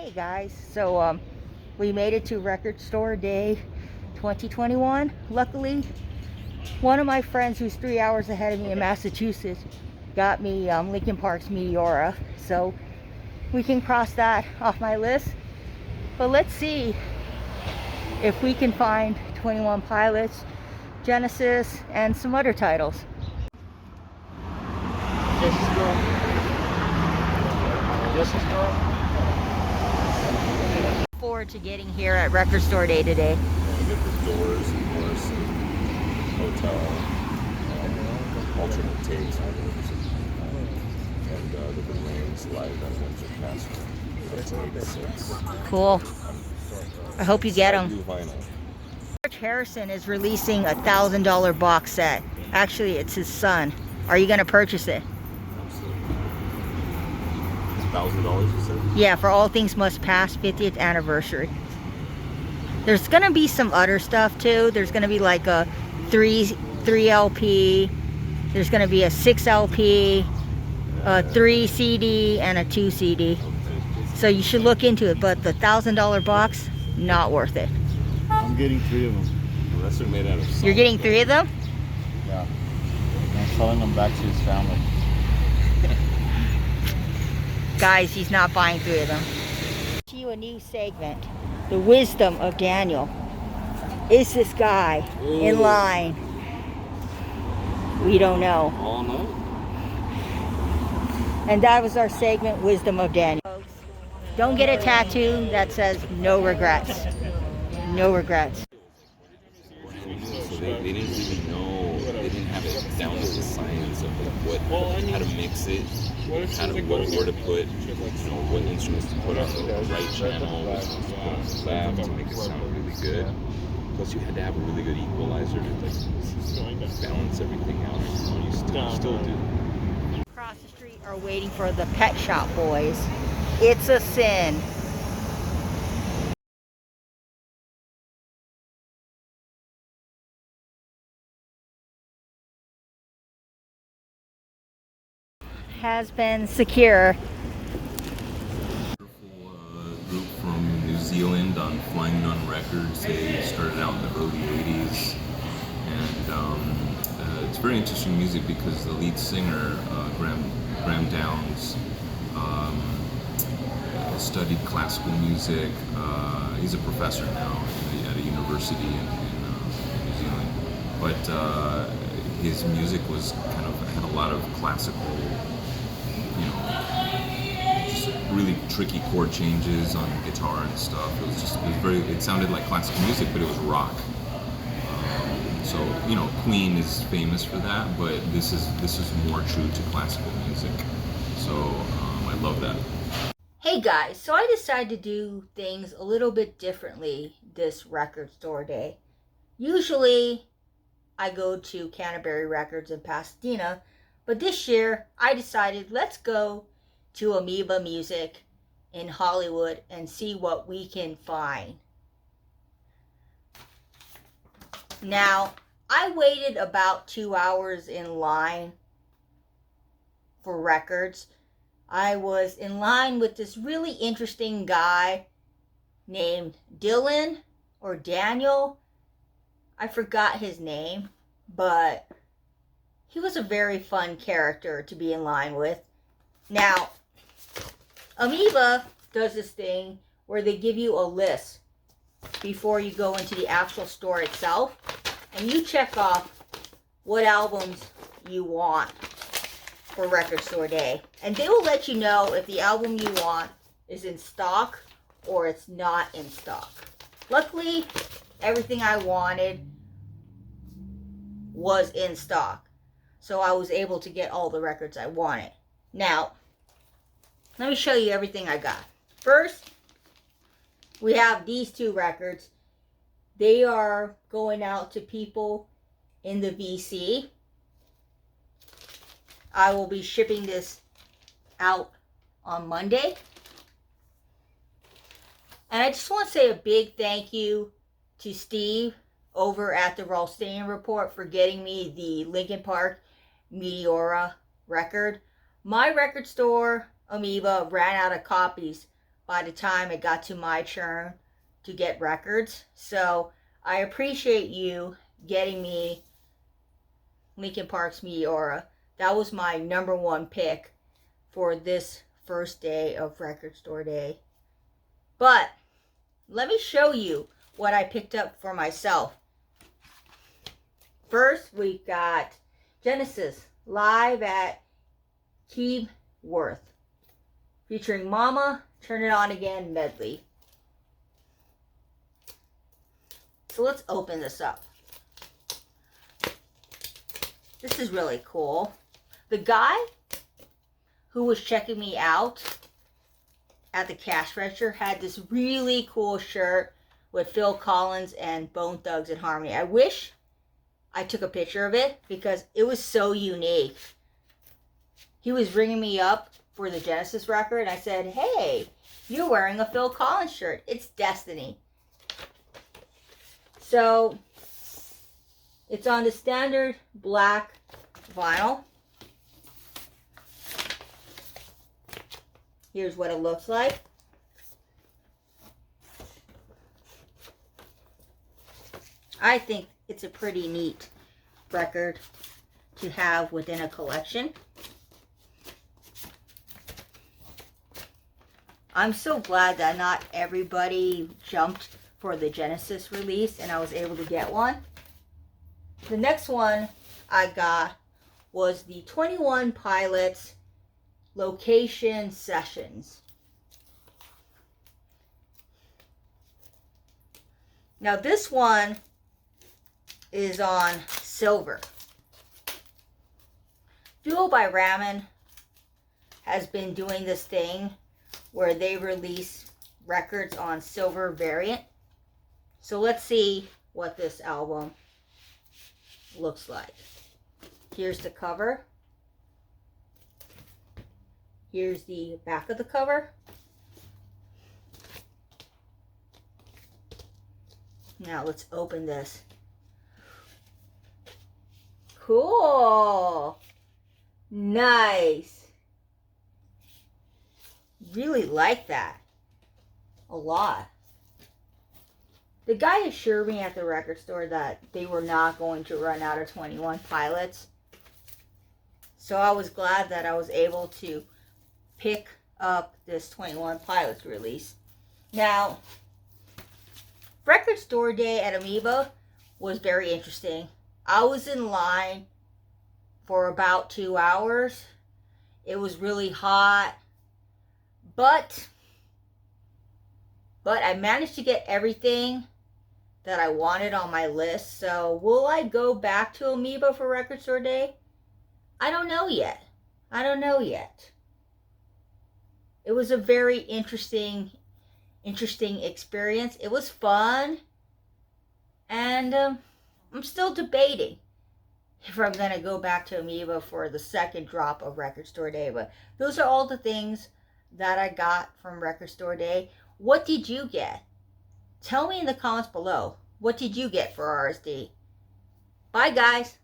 Hey guys, so we made it to Record Store Day 2021. Luckily, one of my friends who's 3 hours ahead of me in Massachusetts got me Linkin Park's Meteora, so we can cross that off my list. But let's see if we can find 21 Pilots, Genesis, and some other titles. Forward to getting here at Record Store Day today. You get the Doors, Morrison, Hotel, alternate takes, and the Remains live at Windsor Castle. That's an 86. Cool. I hope you get them. Vinyl. George Harrison is releasing a $1,000 box set. Actually, it's his son. Are you going to purchase it? $1,000, you said? Yeah, for All Things Must Pass 50th anniversary. There's gonna be some other stuff too. There's gonna be like a 3 LP. There's gonna be a 6 LP, a 3 CD, and a 2 CD. So you should look into it. But the $1,000 box, not worth it. I'm getting 3 of them. Unless they're made out of You're getting 3 of them? Yeah. I'm selling them back to his family. Guys, he's not buying 3 of them. To you a new segment, the wisdom of Daniel. Is this guy in line? We don't know. All night? And that was our segment, Wisdom of Daniel. Don't get a tattoo that says no regrets. No regrets. So they didn't really know, they didn't have it down to the science of like how to mix it, where to put, what instruments to put on the right channel, what instruments to put on the left to make it sound really good. Plus you had to have a really good equalizer to like balance everything out. You still do. Across the street are waiting for the Pet Shop Boys. It's a Sin. Has been secure. Group from New Zealand on Flying Nun Records. They started out in the early 80s, and it's very interesting music because the lead singer, Graham Downs, studied classical music. He's a professor now at a university in New Zealand, but his music was had a lot of classical, just really tricky chord changes on guitar and stuff. It sounded like classical music, but it was rock. So Queen is famous for that, but this is more true to classical music. So I love that. Hey guys, so I decided to do things a little bit differently this Record Store Day. Usually I go to Canterbury Records in Pasadena, but this year I decided let's go to Amoeba Music in Hollywood and see what we can find. Now, I waited about 2 hours in line for records. I was in line with this really interesting guy named Dylan or Daniel. I forgot his name, but he was a very fun character to be in line with. Now, Amoeba does this thing where they give you a list before you go into the actual store itself, and you check off what albums you want for Record Store Day. And they will let you know if the album you want is in stock or it's not in stock. Luckily, everything I wanted was in stock, so I was able to get all the records I wanted. Now, let me show you everything I got. First, we have these 2 records. They are going out to people in the VC. I will be shipping this out on Monday. And I just want to say a big thank you to Steve over at the Rolstanian Report for getting me the Linkin Park Meteora record. My record store, Amoeba, ran out of copies by the time it got to my turn to get records. So I appreciate you getting me Linkin Park's Meteora. That was my number one pick for this first day of Record Store Day. But let me show you what I picked up for myself. First, we got Genesis live at Keyworth, featuring Mama, Turn It On Again medley. So let's open this up. This is really cool. The guy who was checking me out at the cash register had this really cool shirt with Phil Collins and Bone Thugs and Harmony. I wish I took a picture of it because it was so unique. He was ringing me up for the Genesis record, and I said, "Hey, you're wearing a Phil Collins shirt. It's Destiny." So it's on the standard black vinyl. Here's what it looks like. I think it's a pretty neat record to have within a collection. I'm so glad that not everybody jumped for the Genesis release and I was able to get one. The next one I got was the 21 Pilots Location Sessions. Now this one is on silver. Fuel by Ramen has been doing this thing where they release records on silver variant. So let's see what this album looks like. Here's the cover. Here's the back of the cover. Now let's open this. Cool. Nice. Really like that a lot. The guy assured me at the record store that they were not going to run out of 21 Pilots. So I was glad that I was able to pick up this 21 Pilots release. Now, Record Store Day at Amoeba was very interesting. I was in line for about 2 hours. It was really hot. But I managed to get everything that I wanted on my list. So will I go back to Amoeba for Record Store Day? I don't know yet. It was a very interesting experience. It was fun. And I'm still debating if I'm going to go back to Amoeba for the second drop of Record Store Day. But those are all the things that I got from Record Store Day. What did you get? Tell me in the comments below. What did you get for RSD? Bye, guys.